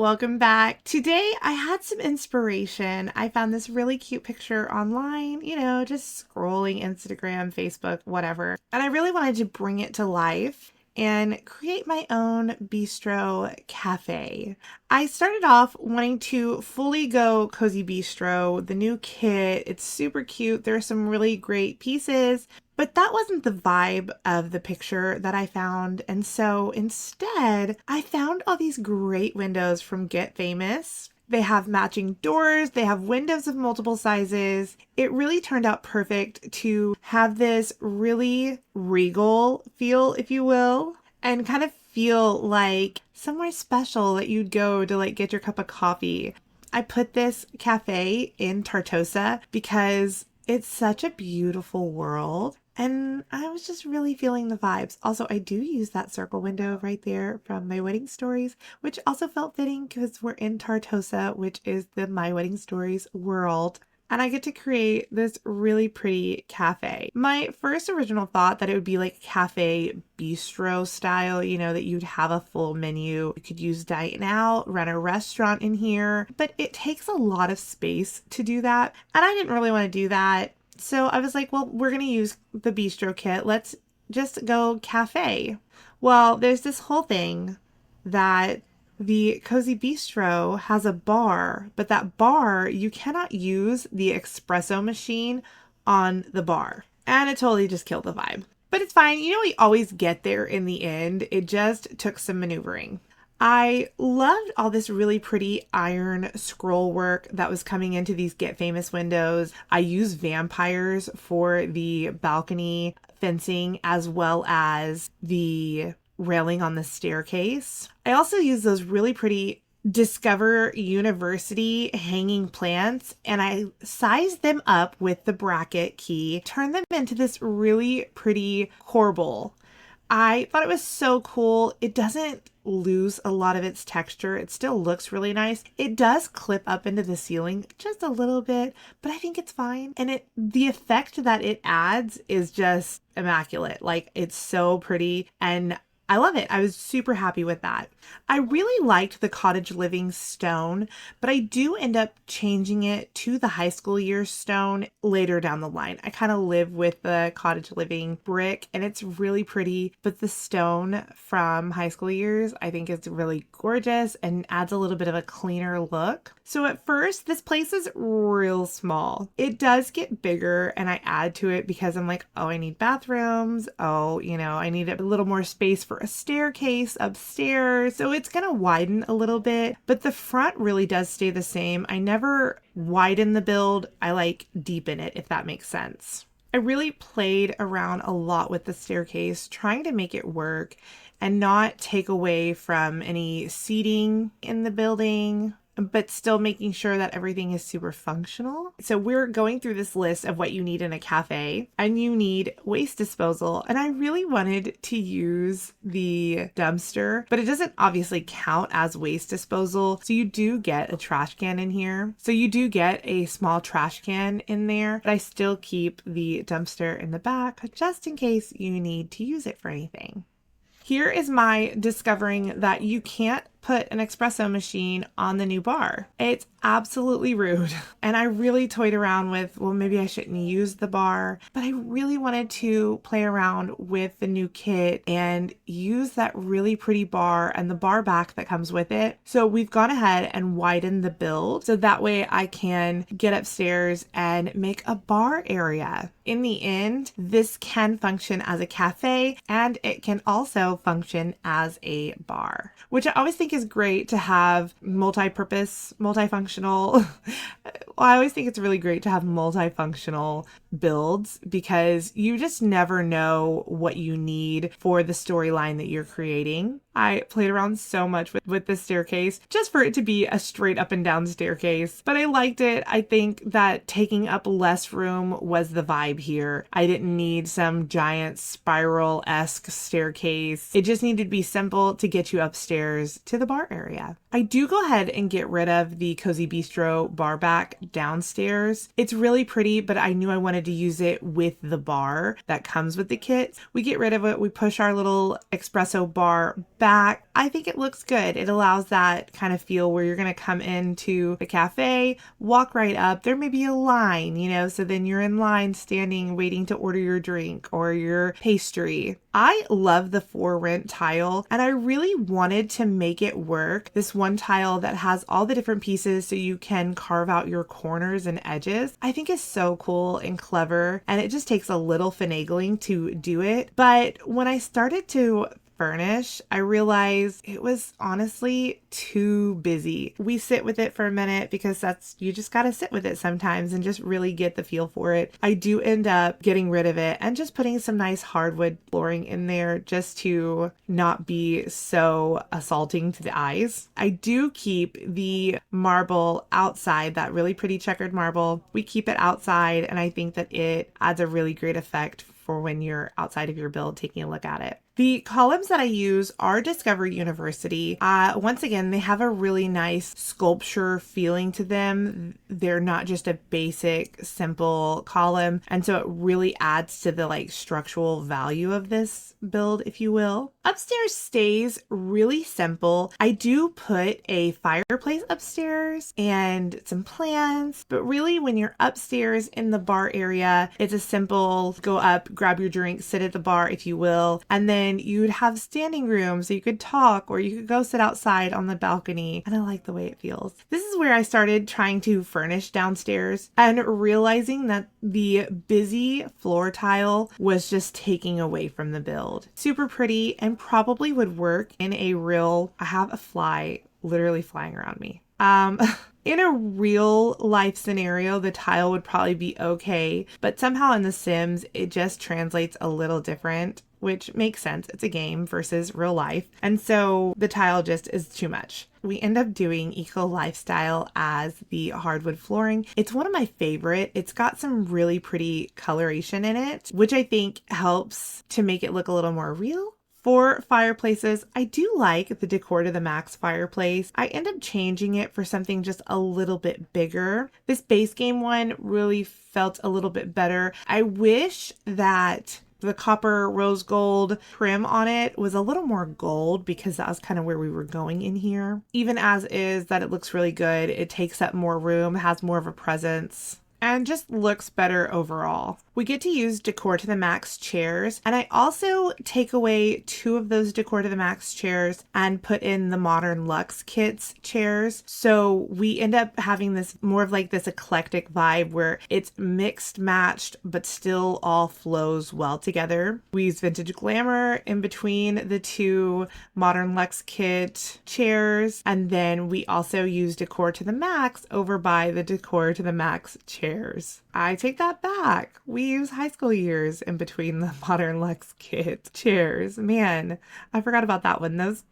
welcome back. Today I had some inspiration. I found this really cute picture online, just scrolling Instagram, Facebook, whatever. And I really wanted to bring it to life and create my own bistro cafe. I started off wanting to fully go Cozy Bistro, the new kit. It's super cute. There are some really great pieces, but that wasn't the vibe of the picture that I found. And so instead, I found all these great windows from Get Famous. They have matching doors, they have windows of multiple sizes. It really turned out perfect to have this really regal feel, if you will, and kind of feel like somewhere special that you'd go to get your cup of coffee. I put this cafe in Tartosa because it's such a beautiful world. And I was just really feeling the vibes. Also, I do use that circle window right there from My Wedding Stories, which also felt fitting because we're in Tartosa, which is the My Wedding Stories world. And I get to create this really pretty cafe. My first original thought that it would be like cafe bistro style, that you'd have a full menu. You could use dine out, run a restaurant in here, but it takes a lot of space to do that. And I didn't really want to do that. So I was like, well, we're going to use the bistro kit. Let's just go cafe. Well, there's this whole thing that the Cozy Bistro has a bar, but that bar, you cannot use the espresso machine on the bar. And it totally just killed the vibe. But it's fine. We always get there in the end. It just took some maneuvering. I loved all this really pretty iron scroll work that was coming into these Get Famous windows. I used vampires for the balcony fencing as well as the railing on the staircase. I also used those really pretty Discover University hanging plants, and I sized them up with the bracket key, turned them into this really pretty corbel. I thought it was so cool. It doesn't lose a lot of its texture. It still looks really nice. It does clip up into the ceiling just a little bit, but I think it's fine. And the effect that it adds is just immaculate. It's so pretty and I love it. I was super happy with that. I really liked the cottage living stone, but I do end up changing it to the high school year stone later down the line. I kind of live with the cottage living brick and it's really pretty, but the stone from high school years I think is really gorgeous and adds a little bit of a cleaner look. So at first, this place is real small. It does get bigger and I add to it because I'm like, oh, I need bathrooms. Oh, I need a little more space for a staircase upstairs. So it's going to widen a little bit, but the front really does stay the same. I never widen the build. I deepen it, if that makes sense. I really played around a lot with the staircase, trying to make it work and not take away from any seating in the building, but still making sure that everything is super functional. So we're going through this list of what you need in a cafe, and you need waste disposal. And I really wanted to use the dumpster, but it doesn't obviously count as waste disposal. So you do get a trash can in here. So you do get a small trash can in there, but I still keep the dumpster in the back just in case you need to use it for anything. Here is my discovering that you can't put an espresso machine on the new bar. It's absolutely rude. And I really toyed around with, well, maybe I shouldn't use the bar, but I really wanted to play around with the new kit and use that really pretty bar and the bar back that comes with it. So we've gone ahead and widened the build so that way I can get upstairs and make a bar area. In the end, this can function as a cafe and it can also function as a bar, which I always think is great to have multi-purpose, multifunctional. I always think it's really great to have multifunctional builds because you just never know what you need for the storyline that you're creating. I played around so much with the staircase just for it to be a straight up and down staircase, but I liked it. I think that taking up less room was the vibe here. I didn't need some giant spiral-esque staircase. It just needed to be simple to get you upstairs to the bar area. I do go ahead and get rid of the Cozy Bistro bar back downstairs. It's really pretty, but I knew I wanted wanted to use it with the bar that comes with the kit. We get rid of it. We push our little espresso bar back. I think it looks good. It allows that kind of feel where you're going to come into the cafe, walk right up. There may be a line, so then you're in line standing, waiting to order your drink or your pastry. I love the for rent tile, and I really wanted to make it work. This one tile that has all the different pieces so you can carve out your corners and edges, I think is so cool and clever, and it just takes a little finagling to do it. But when I started to furnish, I realized it was honestly too busy. We sit with it for a minute because you just got to sit with it sometimes and just really get the feel for it. I do end up getting rid of it and just putting some nice hardwood flooring in there just to not be so assaulting to the eyes. I do keep the marble outside, that really pretty checkered marble. We keep it outside, and I think that it adds a really great effect for when you're outside of your build taking a look at it. The columns that I use are Discovery University. Once again, they have a really nice sculpture feeling to them. They're not just a basic, simple column. And so it really adds to the structural value of this build, if you will. Upstairs stays really simple. I do put a fireplace upstairs and some plants, but really when you're upstairs in the bar area, it's a simple go up, grab your drink, sit at the bar, if you will, and then you'd have standing room so you could talk, or you could go sit outside on the balcony, and I like the way it feels. This is where I started trying to furnish downstairs and realizing that the busy floor tile was just taking away from the build. Super pretty and probably would work in I have a fly literally flying around me. In a real life scenario, the tile would probably be okay, but somehow in The Sims, it just translates a little different, which makes sense. It's a game versus real life. And so the tile just is too much. We end up doing Eco Lifestyle as the hardwood flooring. It's one of my favorite. It's got some really pretty coloration in it, which I think helps to make it look a little more real. For fireplaces, I do like the Decor to the Max fireplace. I end up changing it for something just a little bit bigger. This base game one really felt a little bit better. I wish that the copper rose gold trim on it was a little more gold, because that was kind of where we were going in here. Even as is, that it looks really good. It takes up more room, has more of a presence, and just looks better overall. We get to use Decor to the Max chairs, and I also take away 2 of those Decor to the Max chairs and put in the Modern Luxe Kits chairs. So we end up having this more of this eclectic vibe where it's mixed, matched, but still all flows well together. We use Vintage Glamour in between the 2 Modern Luxe Kit chairs, and then we also use Decor to the Max over by the Decor to the Max chairs. I take that back. We use high school years in between the Modern Luxe Kit chairs. Man, I forgot about that one. Those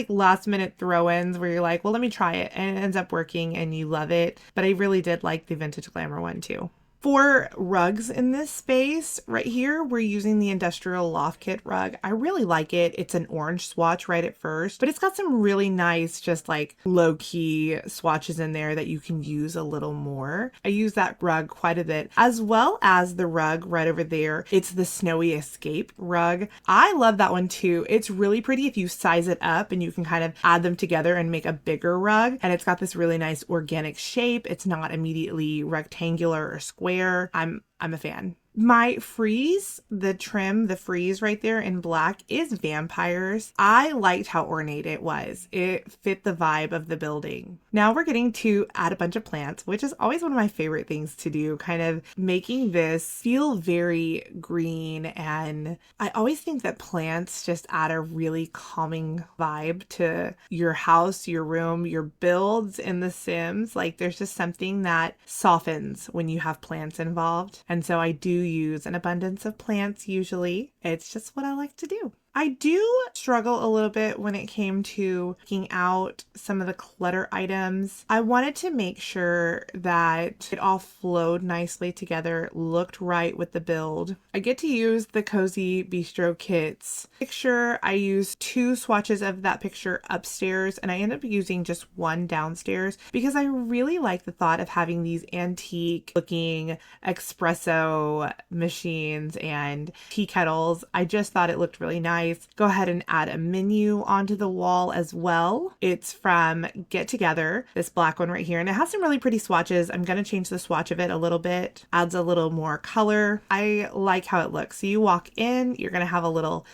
last minute throw-ins where you're like, well, let me try it, and it ends up working and you love it. But I really did like the Vintage Glamour one too. For rugs in this space, right here, we're using the Industrial Loft Kit rug. I really like it. It's an orange swatch right at first, but it's got some really nice, just low-key swatches in there that you can use a little more. I use that rug quite a bit, as well as the rug right over there. It's the Snowy Escape rug. I love that one too. It's really pretty if you size it up, and you can kind of add them together and make a bigger rug. And it's got this really nice organic shape. It's not immediately rectangular or square. I'm a fan. My frieze, the frieze right there in black is vampires. I liked how ornate it was. It fit the vibe of the building. Now we're getting to add a bunch of plants, which is always one of my favorite things to do, kind of making this feel very green. And I always think that plants just add a really calming vibe to your house, your room, your builds in The Sims. There's just something that softens when you have plants involved. And so I do use an abundance of plants usually. It's just what I like to do. I do struggle a little bit when it came to picking out some of the clutter items. I wanted to make sure that it all flowed nicely together, looked right with the build. I get to use the Cozy Bistro Kits picture. I used 2 swatches of that picture upstairs, and I ended up using just 1 downstairs because I really like the thought of having these antique looking espresso machines and tea kettles. I just thought it looked really nice. Go ahead and add a menu onto the wall as well. It's from Get Together, this black one right here, and it has some really pretty swatches. I'm going to change the swatch of it a little bit. Adds a little more color. I like how it looks. So you walk in, you're going to have a little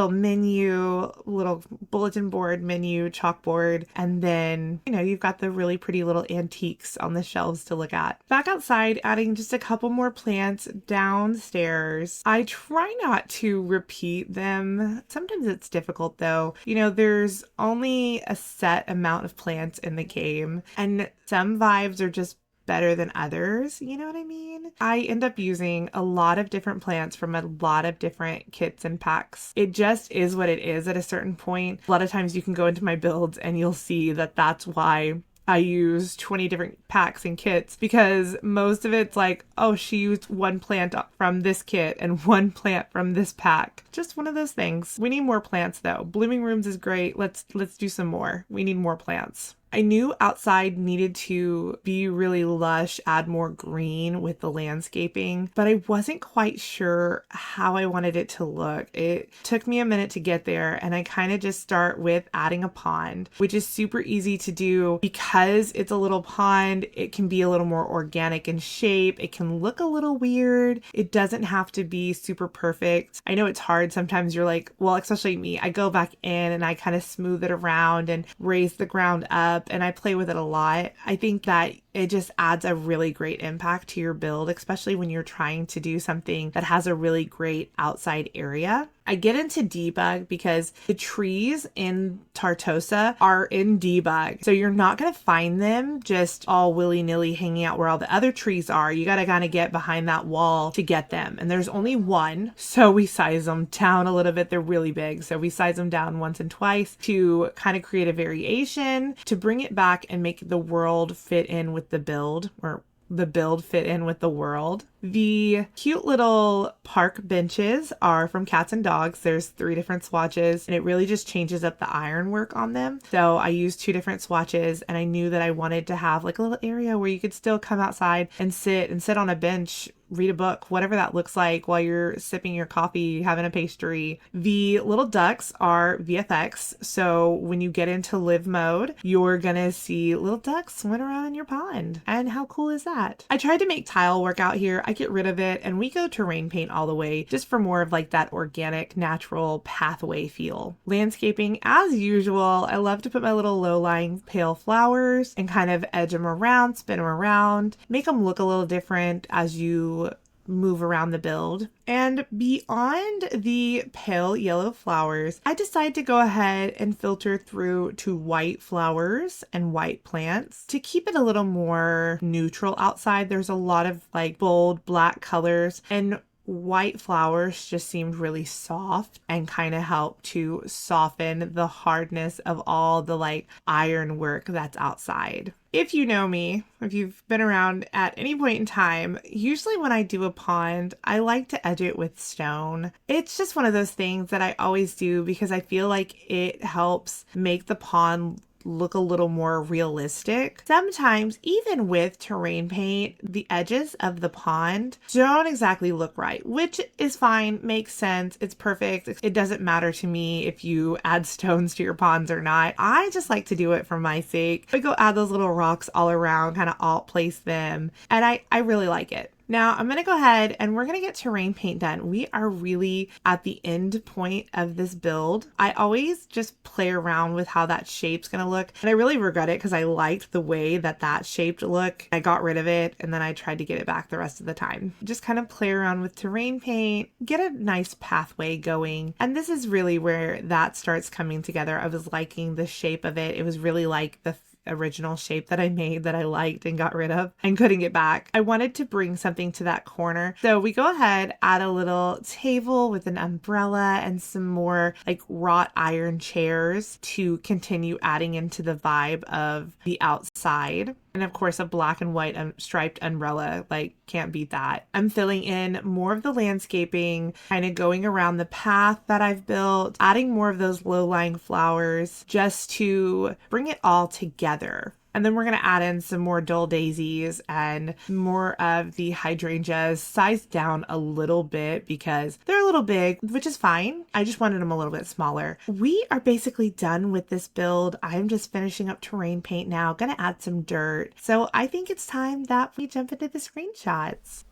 menu, little bulletin board menu, chalkboard, and then, you've got the really pretty little antiques on the shelves to look at. Back outside, adding just a couple more plants downstairs. I try not to repeat them. Sometimes it's difficult though. There's only a set amount of plants in the game, and some vibes are just better than others. You know what I mean? I end up using a lot of different plants from a lot of different kits and packs. It just is what it is at a certain point. A lot of times you can go into my builds and you'll see that that's why I use 20 different packs and kits, because most of it's like, oh, she used 1 plant from this kit and 1 plant from this pack. Just one of those things. We need more plants though. Blooming rooms is great. Let's do some more. We need more plants. I knew outside needed to be really lush, add more green with the landscaping, but I wasn't quite sure how I wanted it to look. It took me a minute to get there, and I kind of just start with adding a pond, which is super easy to do because it's a little pond. It can be a little more organic in shape. It can look a little weird. It doesn't have to be super perfect. I know it's hard. Sometimes you're like, well, especially me, I go back in and I kind of smooth it around and raise the ground up, and I play with it a lot. I think that it just adds a really great impact to your build, especially when you're trying to do something that has a really great outside area. I get into debug because the trees in Tartosa are in debug. So you're not going to find them just all willy-nilly hanging out where all the other trees are. You got to kind of get behind that wall to get them. And there's only 1. So we size them down a little bit. They're really big. So we size them down once and twice to kind of create a variation, to bring it back and make the world fit in with the build, or the build fit in with the world. The cute little park benches are from Cats and Dogs. There's 3 different swatches, and it really just changes up the ironwork on them. So I used 2 different swatches, and I knew that I wanted to have like a little area where you could still come outside and sit on a bench, read a book, whatever that looks like, while you're sipping your coffee, having a pastry. The little ducks are VFX. So when you get into live mode, you're gonna see little ducks swim around in your pond. And how cool is that? I tried to make tile work out here. I get rid of it, and we go terrain paint all the way, just for more of like that organic, natural pathway feel. Landscaping, as usual, I love to put my little low-lying pale flowers and kind of edge them around, spin them around, make them look a little different as you move around the build. And beyond the pale yellow flowers, I decided to go ahead and filter through to white flowers and white plants to keep it a little more neutral outside. There's a lot of like bold black colors, and white flowers just seemed really soft and kind of helped to soften the hardness of all the like ironwork that's outside. If you know me, if you've been around at any point in time, usually when I do a pond, I like to edge it with stone. It's just one of those things that I always do because I feel like it helps make the pond look a little more realistic. Sometimes, even with terrain paint, the edges of the pond don't exactly look right, which is fine, makes sense, it's perfect. It doesn't matter to me if you add stones to your ponds or not. I just like to do it for my sake. I go add those little rocks all around, kind of alt place them, and I really like it. Now I'm going to go ahead and we're going to get terrain paint done. We are really at the end point of this build. I always just play around with how that shape's going to look. And I really regret it because I liked the way that shaped look. I got rid of it and then I tried to get it back the rest of the time. Just kind of play around with terrain paint, get a nice pathway going. And this is really where that starts coming together. I was liking the shape of it. It was really like the original shape that I made that I liked and got rid of and couldn't get back. I wanted to bring something to that corner. So we go ahead, add a little table with an umbrella and some more like wrought iron chairs to continue adding into the vibe of the outside. And of course, a black and white striped umbrella, like can't beat that. I'm filling in more of the landscaping, kind of going around the path that I've built, adding more of those low-lying flowers just to bring it all together. And then we're going to add in some more dull daisies and more of the hydrangeas sized down a little bit because they're a little big, which is fine. I just wanted them a little bit smaller. We are basically done with this build. I'm just finishing up terrain paint now, going to add some dirt. So I think it's time that we jump into the screenshots.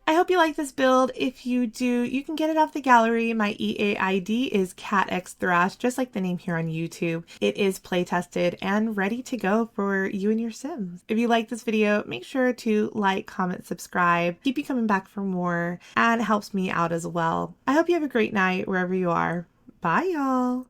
I hope you like this build. If you do, you can get it off the gallery. My EA ID is katxthrash, just like the name here on YouTube. It is play tested and ready to go for you and your Sims. If you like this video, make sure to like, comment, subscribe. Keep you coming back for more, and it helps me out as well. I hope you have a great night wherever you are. Bye, y'all.